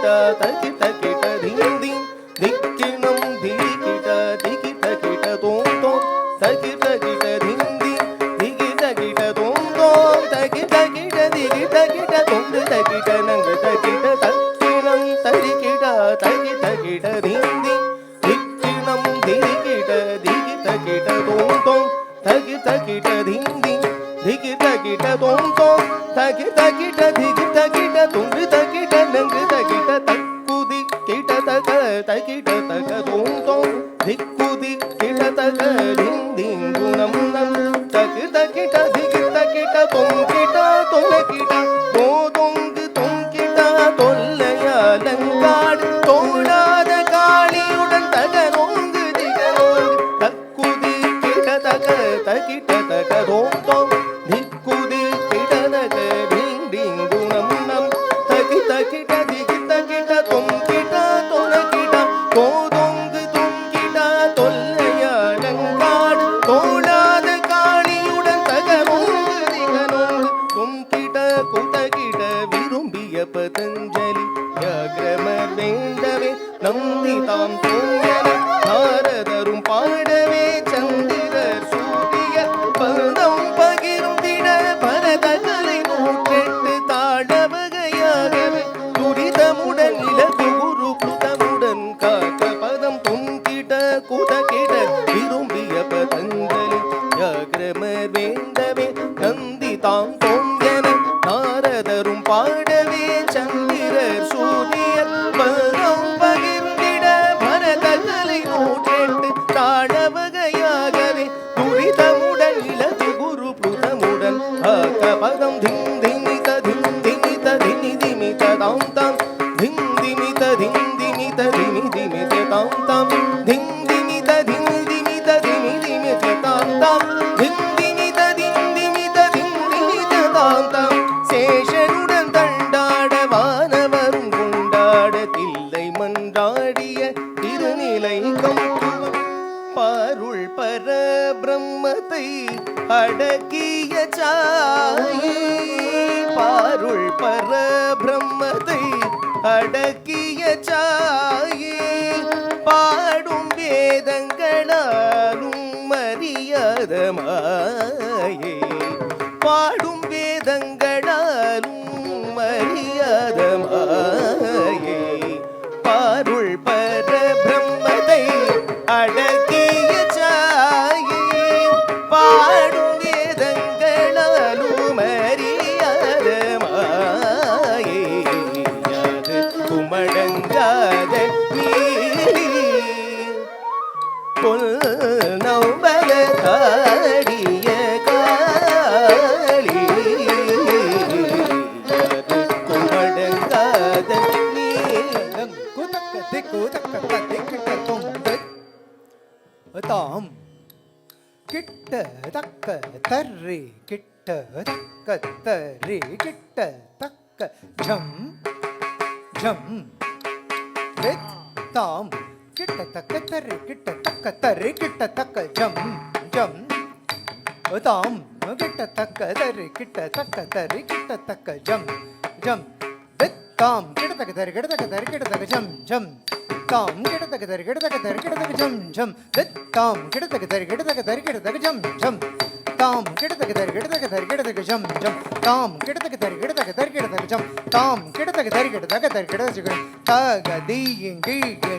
கிட தகிட கிட திங் திங் திக்கிணம் திகிட திகிட கிட தோம் தோம் தகிட கிட திங் திங் திகிட கிட தோம் தோம் தகிட கிட திகிட கிட தொண்டு தகிட நங்கு தகிட தக்கிணம் தரிகிட தகிட கிட திங் திங் திக்கிணம் திகிட திகிட கிட தோம் தோம் தகிட கிட திங் திங் திகிட கிட தோம் தோம் தகிட கிட திகிட கிட தொண்டு தகிட நங்கு தகிட தக்குதி கிட தக தகிட தக தோம் தோம் திக்குதி கிட தக திங் திங் குணம் நம் தகிட கிட திகிட கிட தொம் கிட தொல கிட தோதொங்கு தொம் கிட தொல்லையாலங்காடு தோடாத காளியுடன் தக நோங்கு திக நோங்கு தக்குதி கிட தக தகிட தக தோம் தோம் திக்குதி கிட தக டிங் டிங் குணம் நம் தகிட கிட திகிட கிட தொம் கிட தொல கிட தோதொங்கு தொம் கிட தொல்லையாலங்காடு தோடாத காளியுடன் தக நோங்கு திக நோங்கு தொம் கிட குதகிட விரும்பிய பதஞ்சலி வியாகிரம வேண்டவே நந்தி தாம் தோன்றன நாரதரும் பாடவே சந்திரர் சூரிய பதம் பகிர்ந்திட பரதகலை நூற்றெட்டு தாழவகையாகவே துரிதமுடன் இலகு குரு புதமுடன் காக்க பதம் பொங்கிட குதகிட விரும்பிய பதஞ்சலி வியாகிரம வேண்டவே நந்தி தாம் தோன்றன நாரதரும் பாடவே சந்திரர் சூரியர் பதம் பகிர்ந்திட பரதகலை நூற்றெட்டு தாழவகையாகவே துரிதமுடன் இலகு குரு புதமுடன் ஆக்க பதம் திங் திமித திங் திமித தினி திமித தாம் தாம் திங் திமித திங் திமித திமி திமித தாம் தாம் திங் திமித திங் திமித திமி திமித தாம் தாம் திங் திமித திங் திமித திங் திமித தாம் தாம் சேஷனுடன் தண்டாட வானவரும் கொண்டாட தில்லை மன்றாடிய திருநிலை கம்புவம் பாருள் பர பிரம்மத்தை அடக்கிய சாயி பாருள் பர பிரம்மத்தை அடக்கிய சாயி பாடும் வேதங்களாலும் மரியாத மாயே பாடும் வேதங்களாலும் மரியாத மாயே பாருள் பர பிரம்மத்தை அடக்கிய சாயி பாடும் வேதங்களாலும் மரியாத மாயே யாது குமடங்காத நீ பொல் நவல தாடிய காளி யாது குமடங்காத நீ குதக்க திக்கு தக்க திக்கிட்ட தொங்கு தாம் கிட்ட தக்க தர்ரி கிட்ட தக்க தர்ரி கிட்ட தக்க ஜம் ஜம் தாம் கிட்ட தக்க தர்ரி கிட்ட தக்க தர்ரி கிட்ட தக்க ஜம் ஜம் தாம் கிட்ட தக்க தர்ரி கிட்ட தக்க தர்ரி கிட்ட தக்க ஜம் ஜம் தாம் கிட்ட தக்க தர்ரி கிட்ட தக்க தர்ரி கிட்ட தக்க ஜம் ஜம் தாம் கிட்ட தக்க தர்ரி கிட்ட தக்க தர்ரி கிட்ட தக்க ஜம் ஜம் தாம் கிட்ட தக்க தர்ரி கிட்ட தக்க தர்ரி கிட்ட தக்க ஜம் ஜம் தாம் கிட்ட தக்க தர்ரி கிட்ட தக்க தர்ரி கிட்ட தக்க ஜம் ஜம் தாம் கிட்ட தக்க தர்ரி கிட்ட தக்க தர்ரி கிட்ட தக்க ஜம் தாம் கிட்ட தக்க தர்ரி கிட்ட தக்க தர்ரி கிட்ட தக்க தக தீங்கி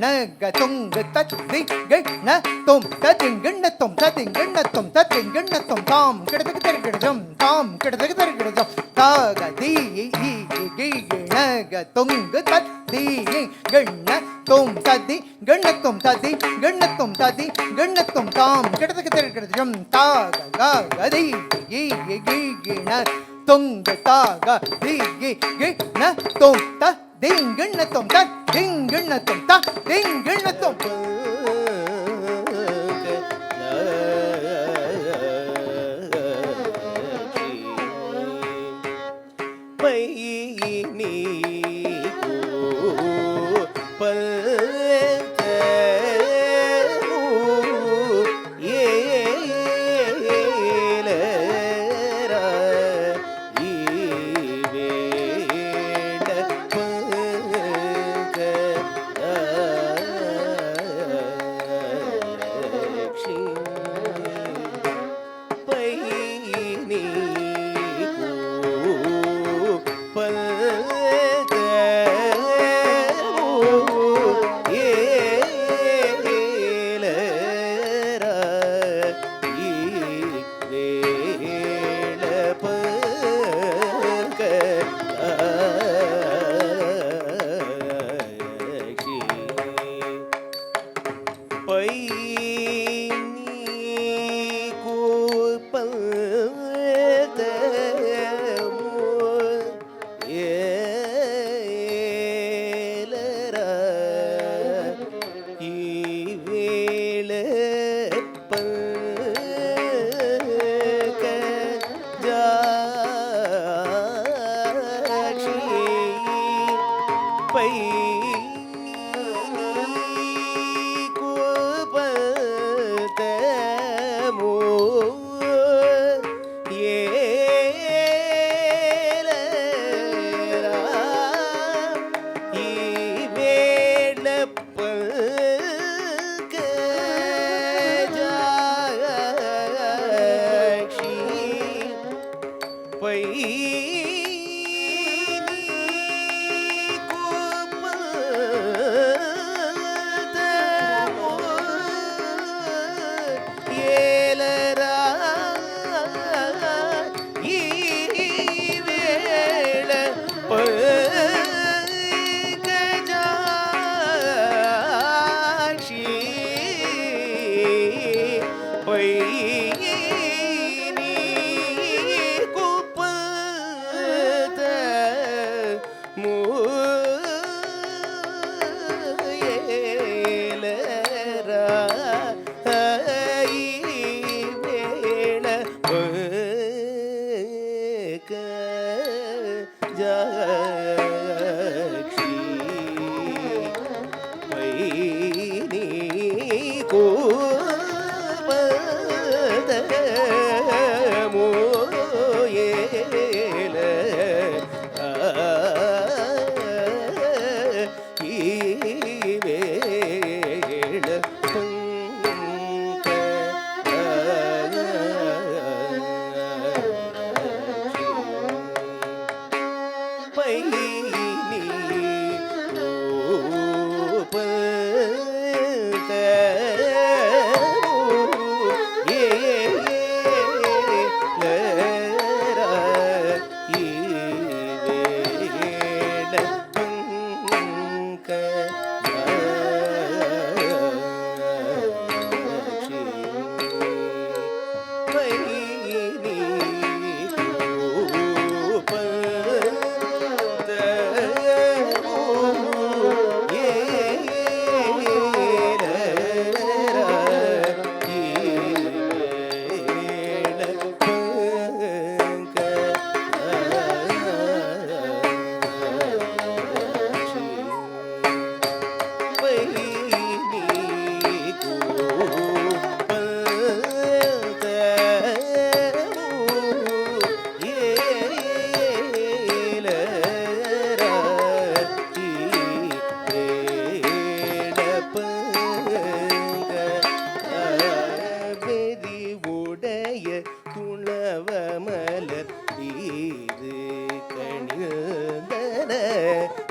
நக துங்க தத்தி கண்ண தொம் ததிங்கண்ண தொம் ததிங்கண்ண தொம் ததிங்கண்ண தொம் தாம் கிட்ட தக்க தர்ரி கிட்ட ஜம் தாம் கிட்ட தக்க தர்ரி கிட்ட ஜம் தக தீங்கி நக துங்க தத்தி கண்ண தொம் ததி கண்ண தொம் ததி கண்ண தொம் ததி கண்ண தொம் தாம் கிட்ட தக்க தர்ரி கிட்ட ஜம் தக கதி ஈ தொங்க தாக தி ந தொம் த திங்கண்ண தொம் த திங்கண்ண தொம் த திங்கண்ண தொம் பை நீ பை கூபத்தமோ ஏலரா ஈவேளப்பல்கஜாக்ஷி பை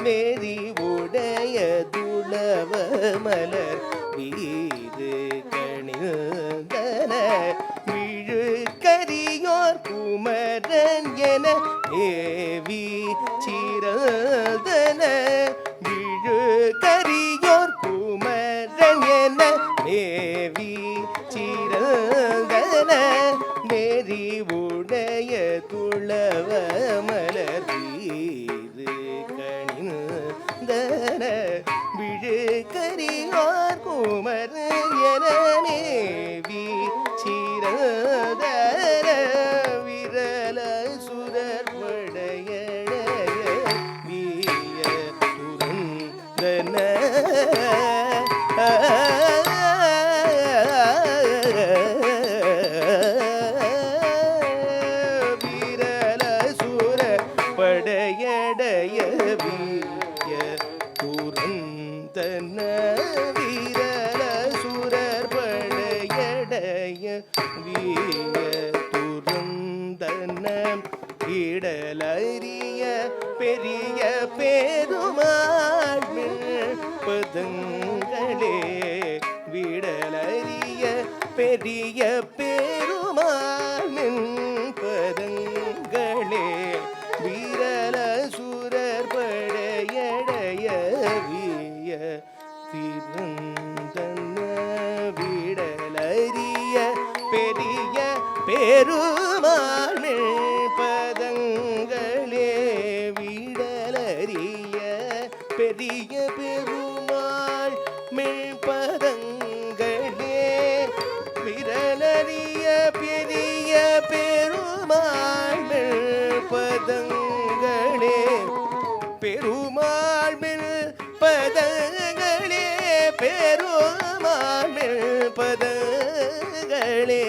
மேரி உடைய துளவ மலர் வீது கணிந்தன விழு கரியோர் குமரன் என ஏவி சிறந்தன விழு கரியோர் குமரன் என ஏவி சிறந்தன மேரி உடைய துளவ மலர் வீது கணிந்தன விழு கரியோர் குமரன் என மேவி சிறந்தன விரல சுரர் படையழ வீய துறந்தன விரல சுர படையடைய வீய துறந்தன விரல சுரர் படையடைய வீய துறந்தன இடலறிய பெரிய பெருமாள் பதங்களே விடலறிய பெரிய பெருமாள் பதங்களே வீரல சுரர் படையடைய வீய திருந்தன விடலறிய பெரிய பெருமாள் பதங்களே விடலறிய பெரிய பெருமாள் பதங்களே விரலறிய பெரிய பெருமாள் பதங்களே பெருமாள் பதங்களே